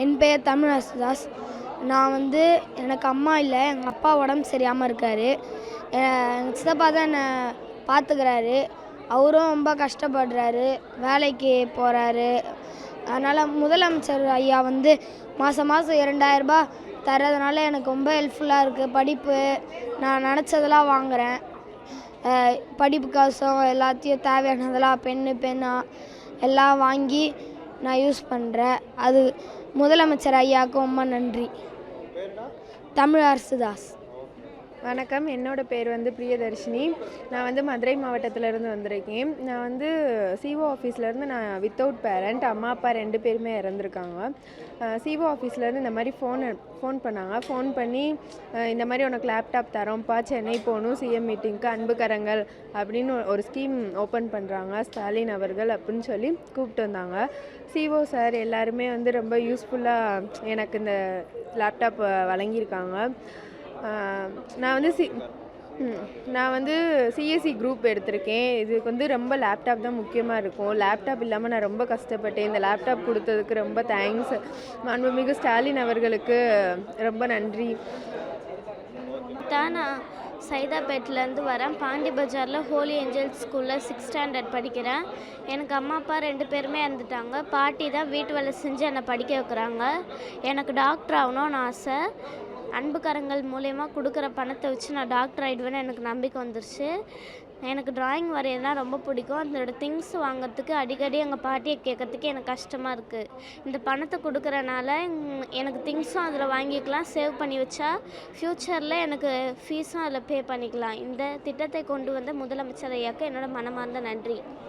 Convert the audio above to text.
என் பெயர் தமிழரசுதாஸ். நான் எனக்கு அம்மா இல்லை, எங்கள் அப்பா உடம்பு சரியாமல் இருக்கார். எங்கள் சித்தப்பா தான் என்னை பார்த்துக்கிறாரு. அவரும் ரொம்ப கஷ்டப்படுறாரு, வேலைக்கு போகிறாரு. அதனால் முதலமைச்சர் ஐயா மாதம் மாதம் 2000 ரூபாய் தர்றதுனால எனக்கு ரொம்ப ஹெல்ப்ஃபுல்லாக இருக்குது. படிப்பு நான் நினச்சதெல்லாம் வாங்குகிறேன். படிப்பு காசும் எல்லாத்தையும் தேவையானதெல்லாம் பேனா எல்லாம் வாங்கி நான் யூஸ் பண்ணுறேன். அது முதலமைச்சர் ஐயாவுக்கு ரொம்ப நன்றி. தமிழரசுதாஸ். வணக்கம், என்னோட பேர் பிரியதர்ஷினி. நான் மதுரை மாவட்டத்திலேருந்து வந்திருக்கேன். நான் சிஓ ஆஃபீஸ்லேருந்து நான் வித்தவுட் பேரண்ட், அம்மா அப்பா 2 பேருமே இறந்துருக்காங்க. சிஓ ஆஃபீஸ்லேருந்து இந்த மாதிரி ஃபோன் பண்ணாங்க. ஃபோன் பண்ணி இந்த மாதிரி உனக்கு லேப்டாப் தரோம்ப்பா, சென்னை போகணும் சிஎம் மீட்டிங்க்கு, அன்பு கரங்கள் அப்படின்னு ஒரு ஸ்கீம் ஓப்பன் பண்ணுறாங்க ஸ்டாலின் அவர்கள் அப்படின்னு சொல்லி கூப்பிட்டு வந்தாங்க. சிஓ சார் எல்லாருமே ரொம்ப யூஸ்ஃபுல்லாக எனக்கு இந்த லேப்டாப் வழங்கியிருக்காங்க. நான் சிஎஸ்சி குரூப் எடுத்திருக்கேன். இதுக்கு ரொம்ப லேப்டாப் தான் முக்கியமாக இருக்கும். லேப்டாப் இல்லாமல் நான் ரொம்ப கஷ்டப்பட்டேன். இந்த லேப்டாப் கொடுத்ததுக்கு ரொம்ப தேங்க்ஸ். மாண்புமிகு ஸ்டாலின் அவர்களுக்கு ரொம்ப நன்றி. நான் சைதாப்பேட்டிலேருந்து வரேன். பாண்டி பஜாரில் ஹோலி ஏஞ்சல்ஸ் ஸ்கூலில் 6th ஸ்டாண்டர்ட் படிக்கிறேன். எனக்கு அம்மா அப்பா 2 பேருமே இறந்துட்டாங்க. பாட்டி தான் வீட்டு வேலை செஞ்சு என்னை படிக்க வைக்கிறாங்க. எனக்கு டாக்டர் ஆகணும்னு ஆசை. அன்பு கரங்கள் மூலயமா கொடுக்குற பணத்தை வச்சு நான் டாக்டர் ஆகிடுவேன்னு எனக்கு நம்பிக்கை வந்துருச்சு. எனக்கு ட்ராயிங் வரையதான் ரொம்ப பிடிக்கும். அதோட திங்ஸ் வாங்கிறதுக்கு அடிக்கடி எங்கள் பாட்டியை கேட்கறதுக்கு எனக்கு கஷ்டமாக இருக்குது. இந்த பணத்தை கொடுக்குறனால எனக்கு திங்ஸும் அதில் வாங்கிக்கலாம், சேவ் பண்ணி வச்சா ஃப்யூச்சரில் எனக்கு ஃபீஸும் அதில் பே பண்ணிக்கலாம். இந்த திட்டத்தை கொண்டு வந்த முதலமைச்சர் ஐயாவுக்கு என்னோட மனமார்ந்த நன்றி.